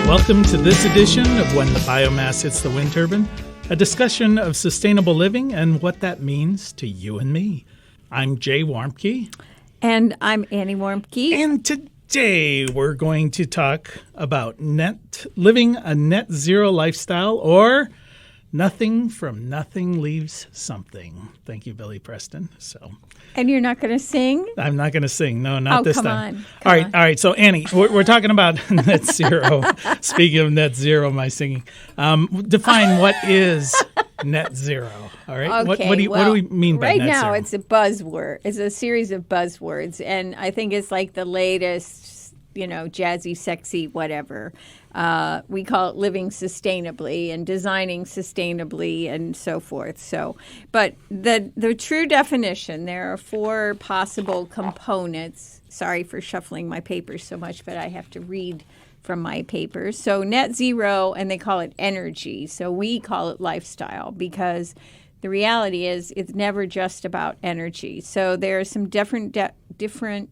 Welcome to this edition of When the Biomass Hits the Wind Turbine, a discussion of sustainable living and what that means to you and me. I'm Jay Warmke. And I'm Annie Warmke. And today we're going to talk about living a net zero lifestyle, or nothing from nothing leaves something. Thank you, Billy Preston. And you're not going to sing? I'm not going to sing. No, not this time. All right. So, Annie, we're talking about net zero. Speaking of net zero, my singing. Define what is net zero. All right. Okay, What do we mean by net zero? Right now, it's a buzzword. It's a series of buzzwords, and I think it's like the latest, jazzy, sexy, whatever. We call it living sustainably and designing sustainably and so forth. But the true definition, there are four possible components. Sorry for shuffling my papers so much, but I have to read from my papers. So net zero, and they call it energy. So we call it lifestyle because the reality is it's never just about energy. So there are some different definitions.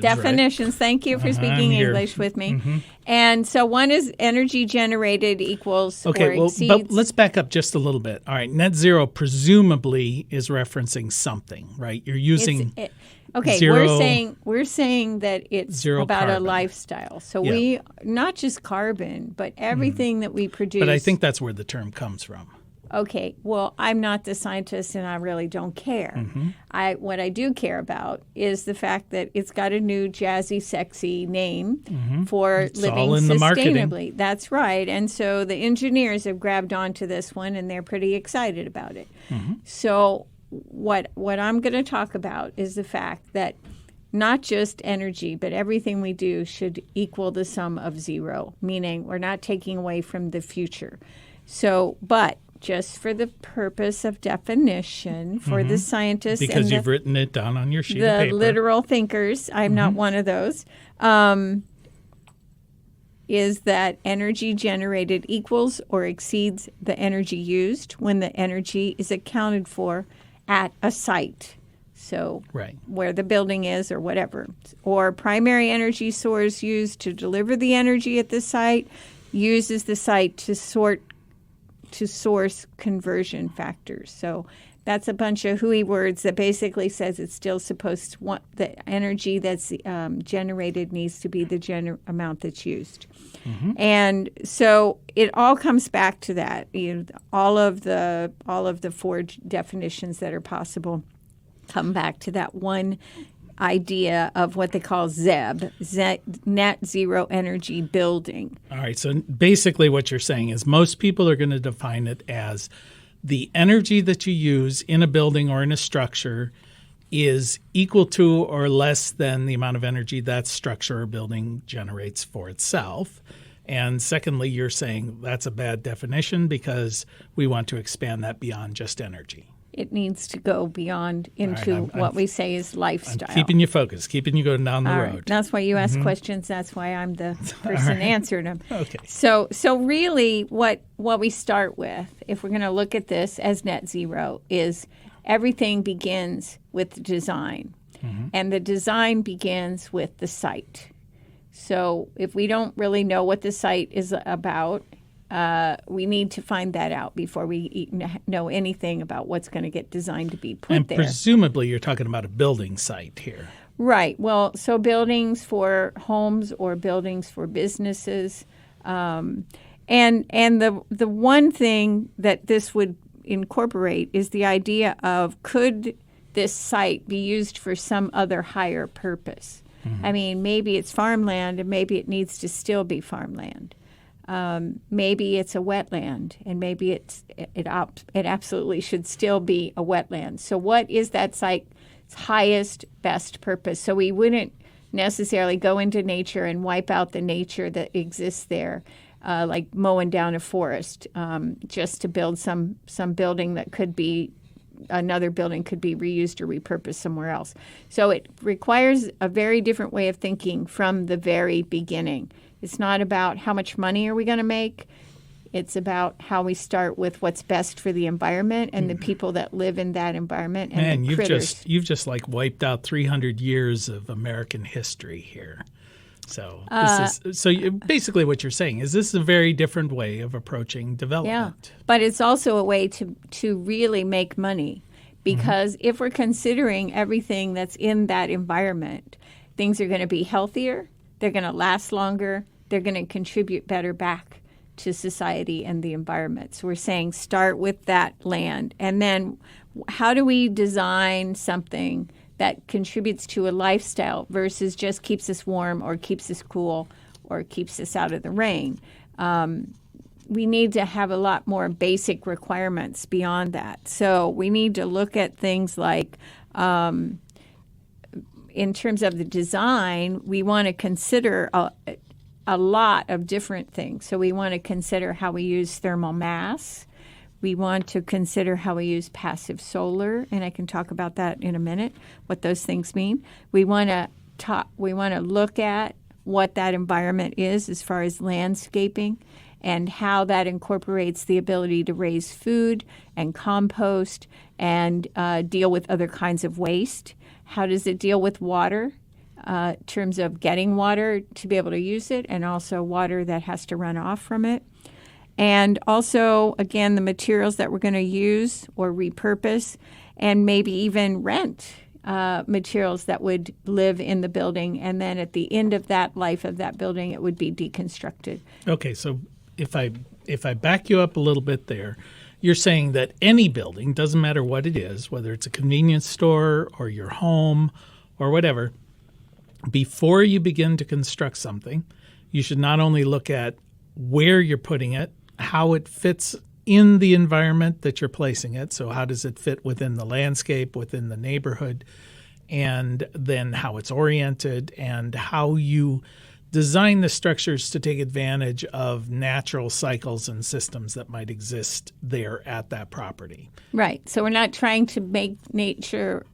Right? Thank you for speaking English with me. Mm-hmm. And so one is energy generated equals or exceeds. But let's back up just a little bit. All right, net zero presumably is referencing something, right? You're using zero. We're saying that it's about carbon. A lifestyle. So we not just carbon, but everything that we produce. But I think that's where the term comes from. Okay, well, I'm not the scientist, and I really don't care. Mm-hmm. What I do care about is the fact that it's got a new jazzy, sexy name for it's living all in sustainably. The marketing. That's right. And so the engineers have grabbed onto this one, and they're pretty excited about it. Mm-hmm. So what I'm going to talk about is the fact that not just energy, but everything we do should equal the sum of zero, meaning we're not taking away from the future. But just for the purpose of definition, for the scientists. Because you've written it down on your sheet of paper. The literal thinkers, I'm not one of those, is that energy generated equals or exceeds the energy used when the energy is accounted for at a site. So where the building is or whatever. Or primary energy source used to deliver the energy at the site uses the site to source conversion factors. So that's a bunch of hooey words that basically says it's still supposed to the energy that's generated needs to be the amount that's used. Mm-hmm. And so it all comes back to that. All of the four definitions that are possible come back to that one idea of what they call ZEB, net zero energy building. All right. So basically what you're saying is most people are going to define it as the energy that you use in a building or in a structure is equal to or less than the amount of energy that structure or building generates for itself. And secondly, you're saying that's a bad definition because we want to expand that beyond just energy. It needs to go beyond into what we say is lifestyle. I'm keeping you focused, keeping you going down the road. Right. That's why you ask questions. That's why I'm the person answering them. Okay. So really what we start with, if we're going to look at this as net zero, is everything begins with design. Mm-hmm. And the design begins with the site. So if we don't really know what the site is about, we need to find that out before we know anything about what's going to get designed to be put there. And presumably you're talking about a building site here. Right. Well, so buildings for homes or buildings for businesses. And the one thing that this would incorporate is the idea of could this site be used for some other higher purpose? Mm-hmm. I mean, maybe it's farmland and maybe it needs to still be farmland. Maybe it's a wetland, and maybe it absolutely should still be a wetland. So what is that site's highest, best purpose? So we wouldn't necessarily go into nature and wipe out the nature that exists there, like mowing down a forest, just to build some building that could be another building could be reused or repurposed somewhere else. So it requires a very different way of thinking from the very beginning. It's not about how much money are we going to make. It's about how we start with what's best for the environment and the people that live in that environment and Man, the you've critters. just like wiped out 300 years of American history here. So this is basically what you're saying is this is a very different way of approaching Yeah, development. but it's also a way to really make money because if we're considering everything that's in that environment, things are going to be healthier, they're going to last longer, they're going to contribute better back to society and the environment. So we're saying start with that land, and then how do we design something that contributes to a lifestyle versus just keeps us warm or keeps us cool or keeps us out of the rain. We need to have a lot more basic requirements beyond that. So we need to look at things like, in terms of the design, we want to consider a lot of different things. So we want to consider how we use thermal mass. We want to consider how we use passive solar, and I can talk about that in a minute, what those things mean. We want to look at what that environment is as far as landscaping and how that incorporates the ability to raise food and compost and deal with other kinds of waste. How does it deal with water? In terms of getting water to be able to use it and also water that has to run off from it. And also, again, the materials that we're going to use or repurpose and maybe even rent materials that would live in the building. And then at the end of that life of that building, it would be deconstructed. Okay, so if I back you up a little bit there, you're saying that any building, doesn't matter what it is, whether it's a convenience store or your home or whatever, before you begin to construct something, you should not only look at where you're putting it, how it fits in the environment that you're placing it. So how does it fit within the landscape, within the neighborhood, and then how it's oriented and how you design the structures to take advantage of natural cycles and systems that might exist there at that property. Right. So we're not trying to make nature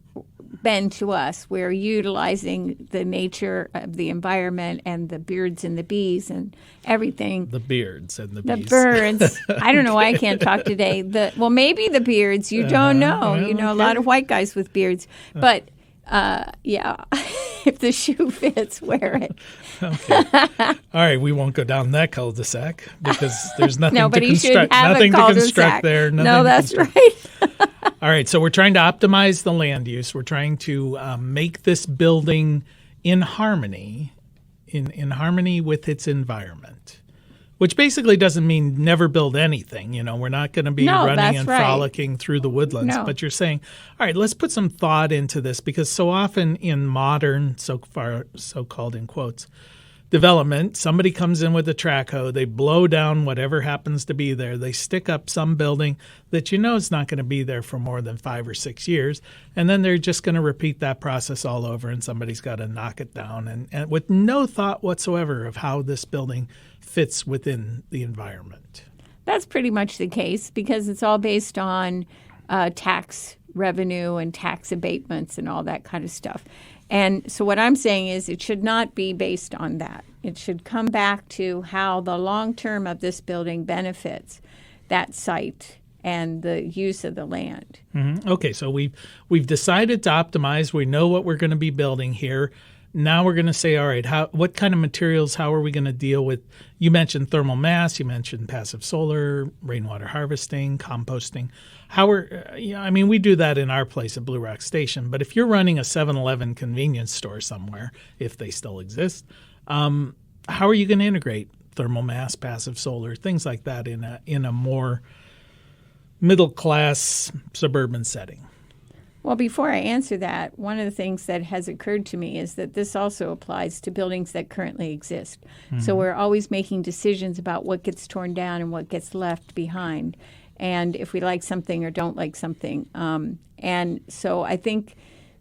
bend to us. We're utilizing the nature of the environment and the birds and the bees and everything. The beards and the The bees. birds. I don't know why I can't talk today. Maybe the beards. You don't know. Well, You know, a lot of white guys with beards. But, yeah, if the shoe fits, wear it. Okay. All right, we won't go down that cul-de-sac because there's nothing Nobody to should construct. have Nothing a to cul-de-sac. construct there. No, that's right. All right, so we're trying to optimize the land use. We're trying to make this building in harmony, in harmony with its environment, which basically doesn't mean never build anything. You know, we're not going to be running that's and right. frolicking through the woodlands. No. But you're saying, all right, let's put some thought into this because so often in modern, so-called in quotes, development, somebody comes in with a track hoe, they blow down whatever happens to be there, they stick up some building that you know is not going to be there for more than 5 or 6 years, and then they're just going to repeat that process all over and somebody's got to knock it down and with no thought whatsoever of how this building fits within the environment. That's pretty much the case because it's all based on tax revenue and tax abatements and all that kind of stuff. And so what I'm saying is it should not be based on that. It should come back to how the long term of this building benefits that site and the use of the land. Mm-hmm. Okay, so we've decided to optimize. We know what we're going to be building here. Now we're going to say, all right, what kind of materials, how are we going to deal with, you mentioned thermal mass, you mentioned passive solar, rainwater harvesting, composting. We do that in our place at Blue Rock Station, but if you're running a 7-Eleven convenience store somewhere, if they still exist, how are you going to integrate thermal mass, passive solar, things like that in a more middle-class suburban setting? Well, before I answer that, one of the things that has occurred to me is that this also applies to buildings that currently exist. Mm-hmm. So we're always making decisions about what gets torn down and what gets left behind, and if we like something or don't like something. And so I think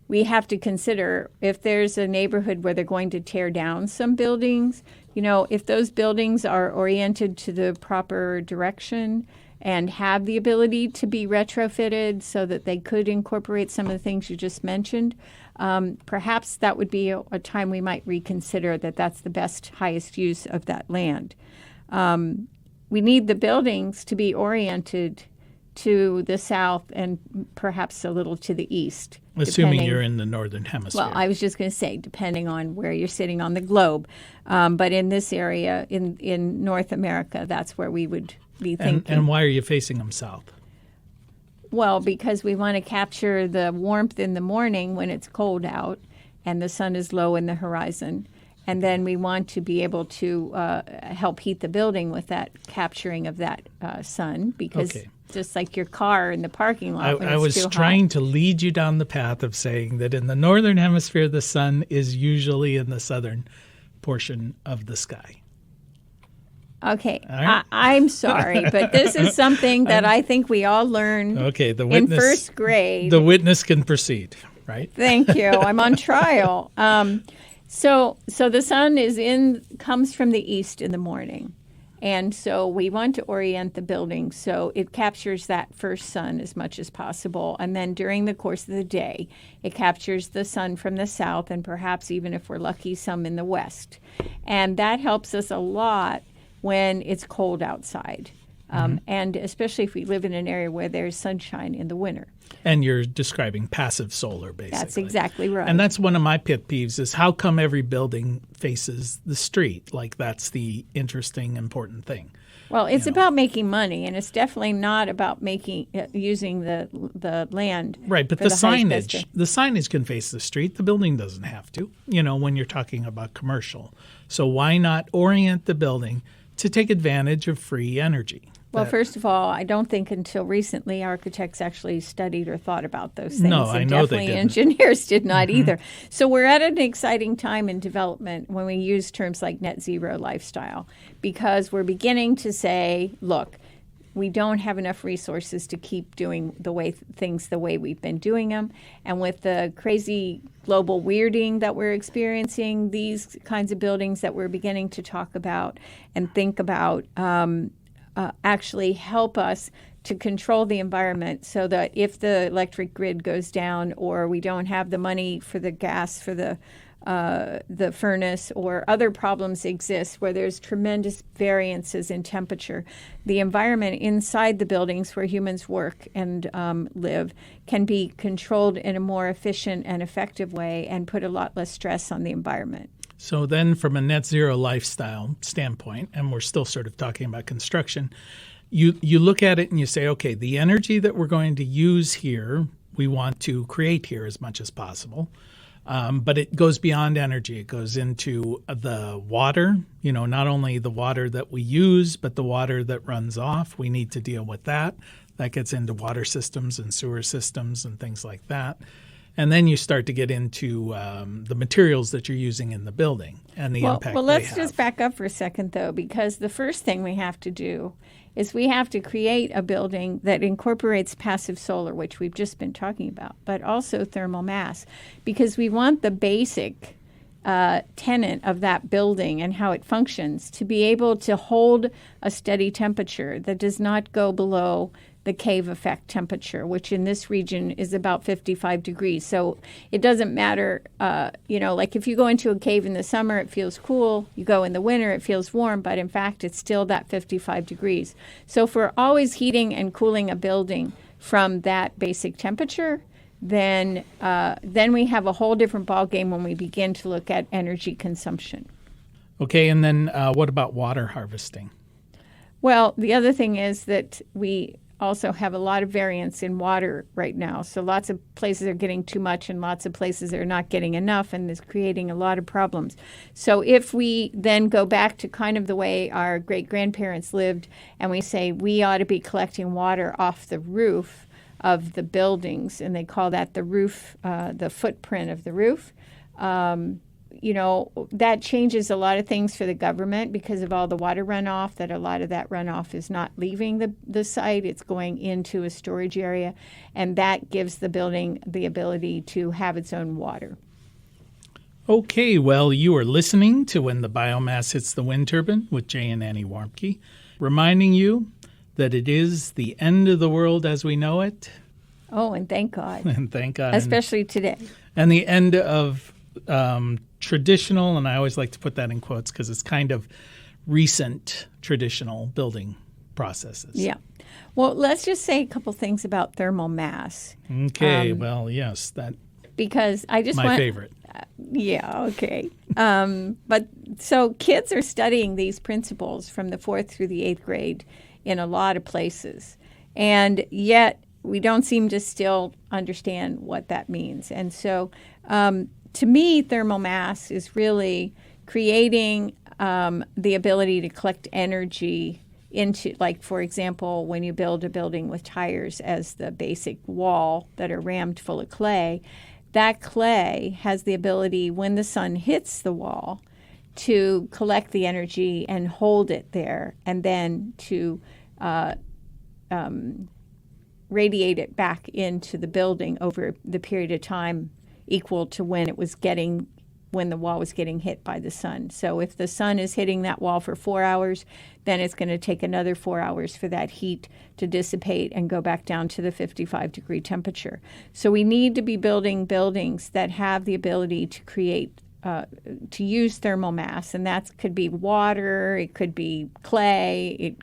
we have to consider if there's a neighborhood where they're going to tear down some buildings, if those buildings are oriented to the proper direction and have the ability to be retrofitted so that they could incorporate some of the things you just mentioned, perhaps that would be a time we might reconsider that that's the best, highest use of that land. we need the buildings to be oriented to the south and perhaps a little to the east. Assuming you're in the northern hemisphere. Well, I was just going to say, depending on where you're sitting on the globe. But in this area, in North America, that's where we would be thinking. And why are you facing them south? Well, because we want to capture the warmth in the morning when it's cold out and the sun is low in the horizon. And then we want to be able to help heat the building with that capturing of that sun, because just like your car in the parking lot. I was trying to lead you down the path of saying that in the northern hemisphere, the sun is usually in the southern portion of the sky. Okay, right. I'm sorry, but this is something that I think we all learn in first grade. The witness can proceed, right? Thank you. I'm on trial. So the sun comes from the east in the morning, and so we want to orient the building so it captures that first sun as much as possible, and then during the course of the day, it captures the sun from the south, and perhaps even if we're lucky, some in the west, and that helps us a lot when it's cold outside, and especially if we live in an area where there's sunshine in the winter. And you're describing passive solar, basically. That's exactly right. And that's one of my pet peeves is how come every building faces the street? Like that's the interesting, important thing. Well, it's about making money, and it's definitely not about using the land. Right, but the signage can face the street. The building doesn't have to, when you're talking about commercial. So why not orient the building to take advantage of free energy? Well, first of all, I don't think until recently architects actually studied or thought about those things. No, I know they definitely didn't. Engineers did not either. So we're at an exciting time in development when we use terms like net zero lifestyle, because we're beginning to say, look, we don't have enough resources to keep doing things the way we've been doing them. And with the crazy global weirding that we're experiencing, these kinds of buildings that we're beginning to talk about and think about actually help us to control the environment so that if the electric grid goes down or we don't have the money for the gas for the furnace or other problems exist where there's tremendous variances in temperature, the environment inside the buildings where humans work and live can be controlled in a more efficient and effective way and put a lot less stress on the environment. So then from a net zero lifestyle standpoint, and we're still sort of talking about construction, you look at it and you say, okay, the energy that we're going to use here, we want to create here as much as possible. But it goes beyond energy. It goes into the water, not only the water that we use, but the water that runs off. We need to deal with that. That gets into water systems and sewer systems and things like that. And then you start to get into the materials that you're using in the building and the impact they have. Well, let's just back up for a second, though, because the first thing we have to do is we have to create a building that incorporates passive solar, which we've just been talking about, but also thermal mass, because we want the basic tenet of that building and how it functions to be able to hold a steady temperature that does not go below the cave effect temperature, which in this region is about 55 degrees. So it doesn't matter, like if you go into a cave in the summer, it feels cool. You go in the winter, it feels warm, but in fact, it's still that 55 degrees. So if we're always heating and cooling a building from that basic temperature, then we have a whole different ballgame when we begin to look at energy consumption. Okay, and then what about water harvesting? Well, the other thing is that we also have a lot of variance in water right now. So lots of places are getting too much and lots of places are not getting enough, and is creating a lot of problems. So if we then go back to kind of the way our great-grandparents lived and we say we ought to be collecting water off the roof of the buildings, and they call that the roof, the footprint of the roof, that changes a lot of things for the government because of all the water runoff, that a lot of that runoff is not leaving the site. It's going into a storage area, and that gives the building the ability to have its own water. Okay, well, you are listening to When the Biomass Hits the Wind Turbine with Jay and Annie Warmke, reminding you that it is the end of the world as we know it. Oh, and thank God. And thank God. Especially today. And the end of traditional, and I always like to put that in quotes because it's kind of recent traditional building processes. Yeah. Well, let's just say a couple things about thermal mass. Okay. Well, yes, that because I just my favorite. Yeah, okay. But so kids are studying these principles from the 4th through the 8th grade in a lot of places. And yet we don't seem to still understand what that means. And so to me, thermal mass is really creating the ability to collect energy into, like, for example, when you build a building with tires as the basic wall that are rammed full of clay, that clay has the ability, when the sun hits the wall, to collect the energy and hold it there, and then to radiate it back into the building over the period of time equal to when the wall was getting hit by the sun. So if the sun is hitting that wall for 4 hours, then it's going to take another 4 hours for that heat to dissipate and go back down to the 55-degree temperature. So we need to be building buildings that have the ability to create, to use thermal mass, and that could be water, it could be clay,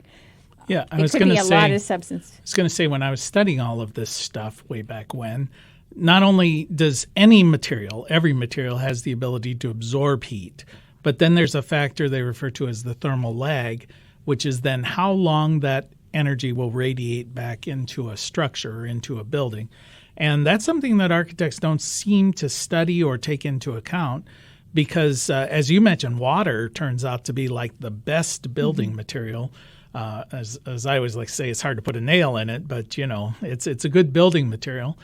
Yeah, it could be a lot of substance. I was going to say, when I was studying all of this stuff way back when, not only does every material has the ability to absorb heat, but then there's a factor they refer to as the thermal lag, which is then how long that energy will radiate back into a structure or into a building. And that's something that architects don't seem to study or take into account because, as you mentioned, water turns out to be like the best building material. As I always like to say, it's hard to put a nail in it, but, it's a good building material.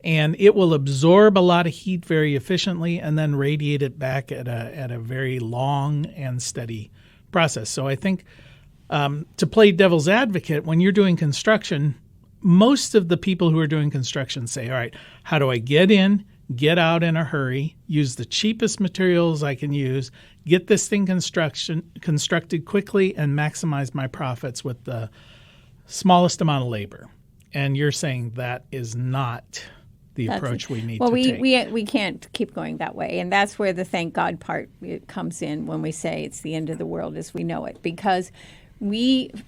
And it will absorb a lot of heat very efficiently and then radiate it back at a very long and steady process. So I think to play devil's advocate, when you're doing construction, most of the people who are doing construction say, all right, how do I get in, get out in a hurry, use the cheapest materials I can use, get this thing constructed quickly, and maximize my profits with the smallest amount of labor. And you're saying that is not the approach we need to take. Well, we can't keep going that way. And that's where the thank God part comes in when we say it's the end of the world as we know it. Because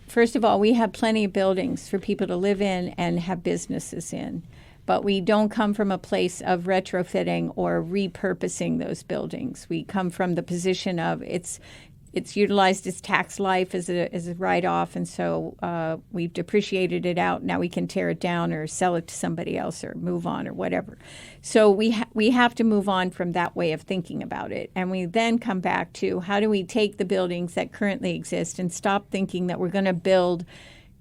first of all, we have plenty of buildings for people to live in and have businesses in. But we don't come from a place of retrofitting or repurposing those buildings. We come from the position of it's utilized as tax life as a write-off, and so we've depreciated it out. Now we can tear it down or sell it to somebody else or move on or whatever. So we have to move on from that way of thinking about it. And we then come back to how do we take the buildings that currently exist and stop thinking that we're going to build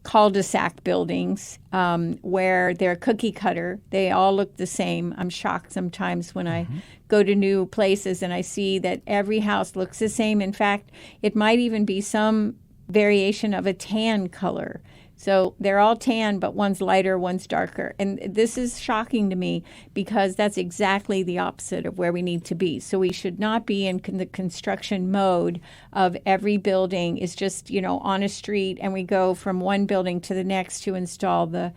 cul-de-sac buildings where they're cookie cutter. They all look the same. I'm shocked sometimes when I go to new places and I see that every house looks the same. In fact, it might even be some variation of a tan color. So they're all tan, but one's lighter, one's darker. And this is shocking to me because that's exactly the opposite of where we need to be. So we should not be in the construction mode of every building is just, on a street and we go from one building to the next to install the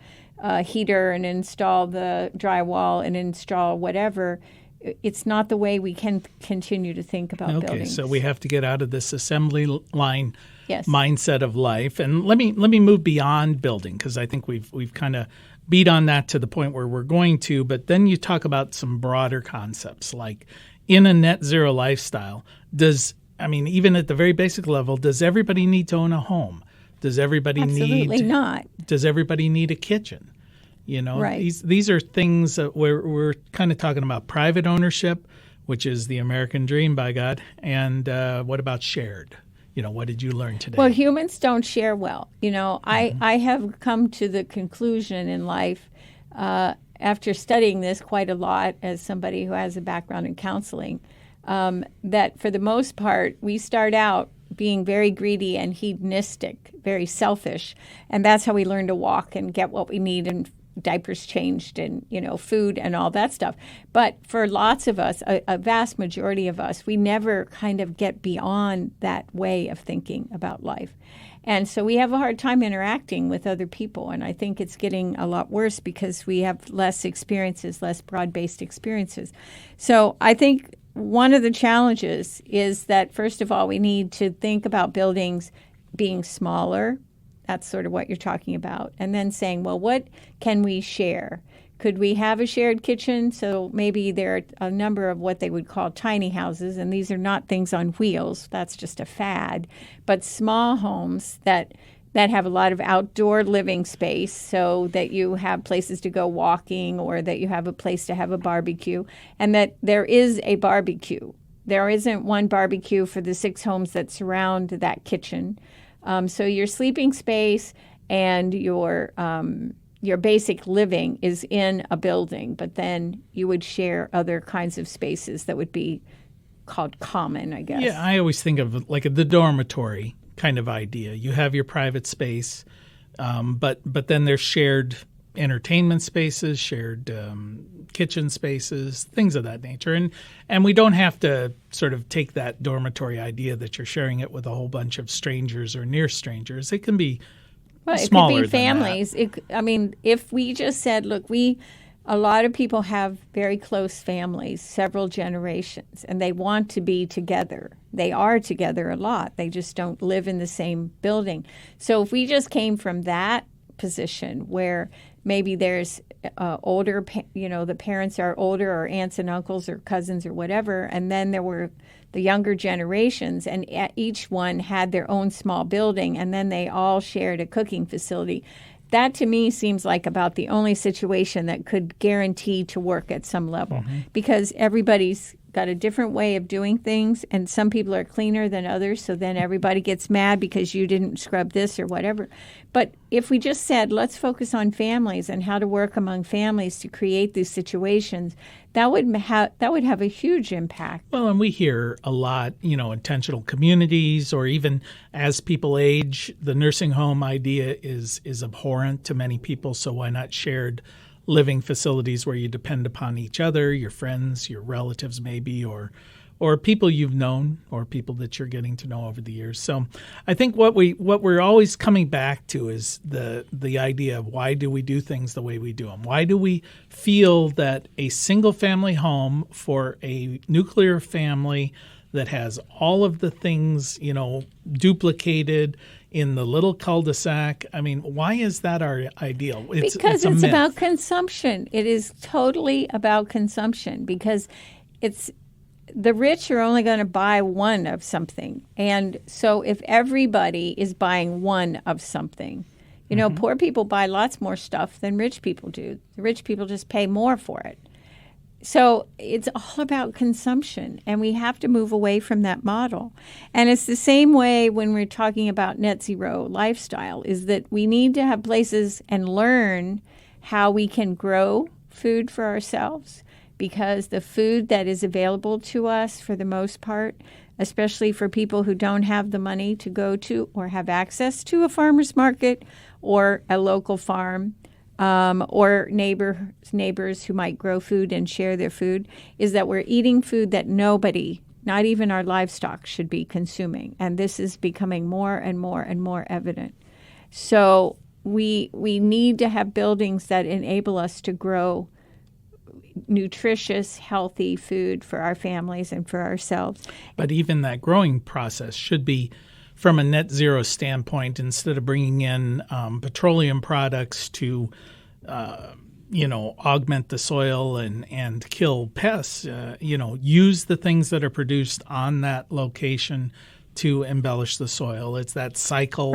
heater and install the drywall and install whatever. It's not the way we can continue to think about buildings. Okay, so we have to get out of this assembly line Yes. mindset of life. And let me move beyond building because I think we've kind of beat on that to the point where we're going to. But then you talk about some broader concepts like in a net zero lifestyle. Even at the very basic level, does everybody need to own a home? Does everybody Absolutely not. Does everybody need a kitchen? Right. These are things that we're kind of talking about private ownership, which is the American dream, by God. And what about shared? What did you learn today? Well, humans don't share well. I have come to the conclusion in life after studying this quite a lot as somebody who has a background in counseling, that for the most part, we start out being very greedy and hedonistic, very selfish. And that's how we learn to walk and get what we need and diapers changed and, food and all that stuff. But for lots of us, a vast majority of us, we never kind of get beyond that way of thinking about life. And so we have a hard time interacting with other people. And I think it's getting a lot worse because we have less experiences, less broad-based experiences. So I think one of the challenges is that, first of all, we need to think about buildings being smaller. That's sort of what you're talking about. And then saying, well, what can we share? Could we have a shared kitchen? So maybe there are a number of what they would call tiny houses, and these are not things on wheels. That's just a fad. But small homes that have a lot of outdoor living space, so that you have places to go walking, or that you have a place to have a barbecue, and that there is a barbecue. There isn't one barbecue for the 6 homes that surround that kitchen. So your sleeping space and your basic living is in a building, but then you would share other kinds of spaces that would be called common, I guess. Yeah, I always think of like the dormitory kind of idea. You have your private space, but then there's shared entertainment spaces, shared kitchen spaces, things of that nature. And we don't have to sort of take that dormitory idea that you're sharing it with a whole bunch of strangers or near strangers. It can be smaller. It could be families. If we just said, look, a lot of people have very close families, several generations, and they want to be together. They are together a lot. They just don't live in the same building. So if we just came from that position where maybe there's older, the parents are older, or aunts and uncles or cousins or whatever, and then there were the younger generations, and each one had their own small building, and then they all shared a cooking facility. That to me seems like about the only situation that could guarantee to work at some level, because everybody's got a different way of doing things, and some people are cleaner than others, so then everybody gets mad because you didn't scrub this or whatever. But if we just said, let's focus on families and how to work among families to create these situations, that would have a huge impact. Well, and we hear a lot, intentional communities, or even as people age, the nursing home idea is abhorrent to many people, so why not shared living facilities where you depend upon each other, your friends, your relatives maybe, or people you've known, or people that you're getting to know over the years. So I think what we're always coming back to is the idea of why do we do things the way we do them? Why do we feel that a single family home for a nuclear family that has all of the things, duplicated in the little cul-de-sac? I mean, why is that our ideal? Because it's about consumption. It is totally about consumption, because the rich are only going to buy one of something. And so if everybody is buying one of something, poor people buy lots more stuff than rich people do. The rich people just pay more for it. So it's all about consumption, and we have to move away from that model. And it's the same way when we're talking about net zero lifestyle, is that we need to have places and learn how we can grow food for ourselves, because the food that is available to us, for the most part, especially for people who don't have the money to go to or have access to a farmer's market or a local farm, or neighbors who might grow food and share their food, is that we're eating food that nobody, not even our livestock, should be consuming. And this is becoming more and more and more evident. So we need to have buildings that enable us to grow nutritious, healthy food for our families and for ourselves. But even that growing process should be from a net zero standpoint, instead of bringing in petroleum products to, augment the soil and kill pests, use the things that are produced on that location to embellish the soil. It's that cycle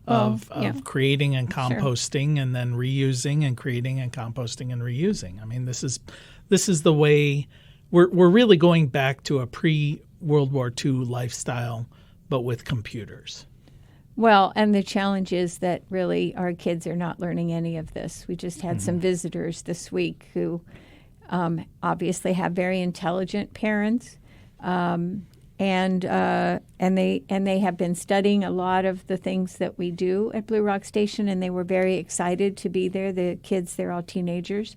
of creating and composting, and then reusing and creating and composting and reusing. I mean, this is the way we're really going back to a pre-World War II lifestyle, but with computers. Well, and the challenge is that really our kids are not learning any of this. We just had some visitors this week who obviously have very intelligent parents, and they have been studying a lot of the things that we do at Blue Rock Station, and they were very excited to be there. The kids, they're all teenagers,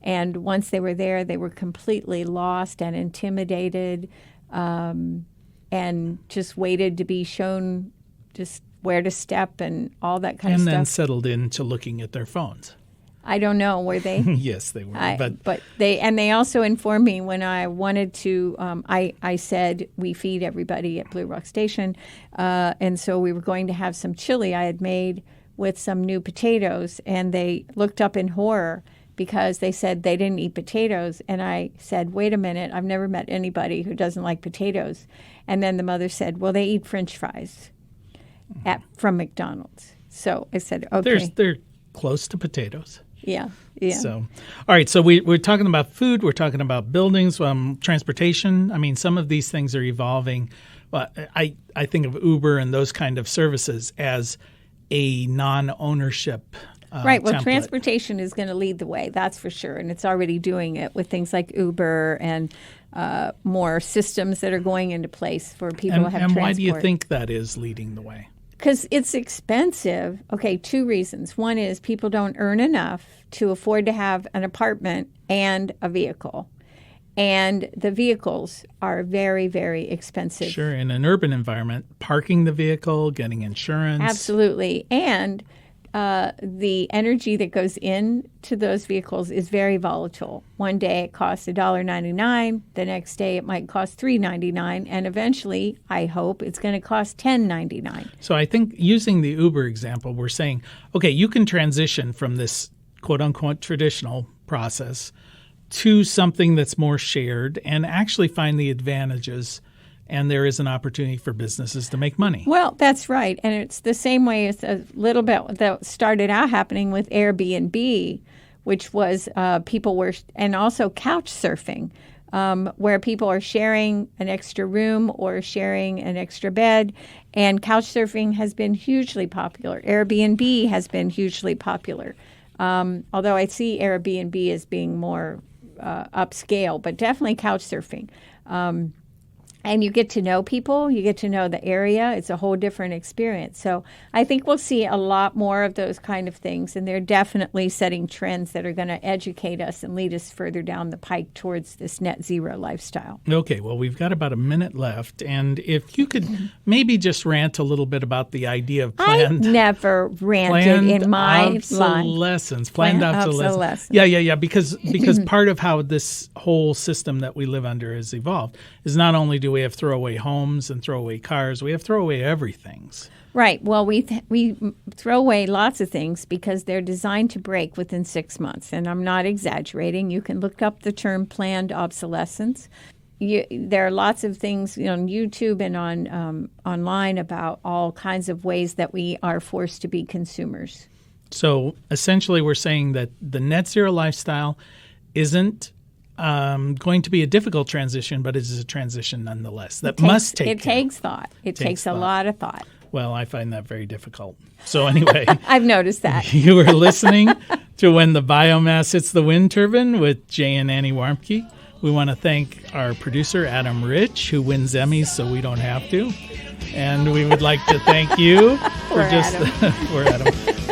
and once they were there, they were completely lost and intimidated, and just waited to be shown just where to step and all that kind of stuff. And then settled into looking at their phones. I don't know, were they? Yes, they were. But they also informed me when I wanted to. I said we feed everybody at Blue Rock Station, and so we were going to have some chili I had made with some new potatoes, and they looked up in horror because they said they didn't eat potatoes. And I said, wait a minute, I've never met anybody who doesn't like potatoes. And then the mother said, well, they eat French fries from McDonald's. So I said, okay. They're close to potatoes. Yeah. So, all right. So we're talking about food. We're talking about buildings, transportation. I mean, some of these things are evolving. I think of Uber and those kind of services as a non-ownership right. Well, template. Transportation is going to lead the way. That's for sure. And it's already doing it with things like Uber and more systems that are going into place for people who have transport. And why do you think that is leading the way? Because it's expensive. Okay, 2 reasons. One is people don't earn enough to afford to have an apartment and a vehicle. And the vehicles are very, very expensive. Sure. In an urban environment, parking the vehicle, getting insurance. Absolutely. And the energy that goes into those vehicles is very volatile. One day it costs $1.99. The next day it might cost $3.99. And eventually, I hope, it's going to cost $10.99. So I think using the Uber example, we're saying, okay, you can transition from this quote-unquote traditional process to something that's more shared and actually find the advantages, and there is an opportunity for businesses to make money. Well, that's right. And it's the same way as a little bit that started out happening with Airbnb, which was people were, and also couch surfing, where people are sharing an extra room or sharing an extra bed. And couch surfing has been hugely popular. Airbnb has been hugely popular. Although I see Airbnb as being more upscale, but definitely couch surfing. And you get to know people, you get to know the area. It's a whole different experience. So I think we'll see a lot more of those kind of things, and they're definitely setting trends that are going to educate us and lead us further down the pike towards this net zero lifestyle. Okay, well, we've got about a minute left, and if you could maybe just rant a little bit about the idea of planned... I never ranted in my obsolescence. Planned obsolescence. Yeah, because part of how this whole system that we live under has evolved is not only do we have throwaway homes and throwaway cars, we have throwaway everythings. Right. Well, we throw away lots of things because they're designed to break within 6 months. And I'm not exaggerating. You can look up the term planned obsolescence. There are lots of things on YouTube and on online about all kinds of ways that we are forced to be consumers. So essentially we're saying that the net zero lifestyle isn't going to be a difficult transition, but it is a transition nonetheless. It takes thought. It takes a lot of thought. Well, I find that very difficult. So anyway. I've noticed that. You were listening to When the Biomass Hits the Wind Turbine with Jay and Annie Warmke. We want to thank our producer, Adam Rich, who wins Emmys so we don't have to. And we would like to thank you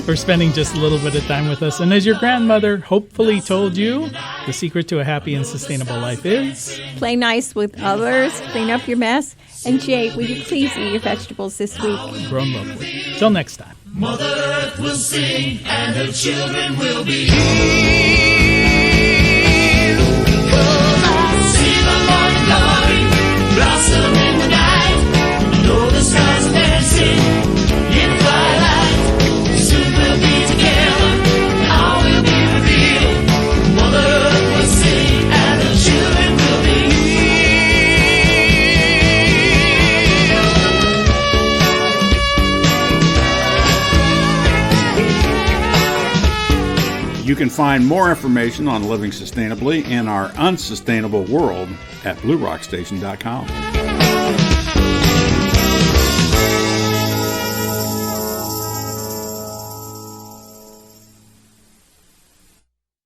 for spending just a little bit of time with us. And as your grandmother hopefully told you, the secret to a happy and sustainable life is... play nice with others, clean up your mess. And Jay, will you please eat your vegetables this week? Grown locally. Till next time. Mother Earth will sing and her children will be healed. See the morning glory blossom in the night. Know the stars are dancing in the twilight. Soon we'll be together, all will be revealed. Mother Earth will sing and the children will be healed. You can find more information on living sustainably in our unsustainable world at BlueRockStation.com.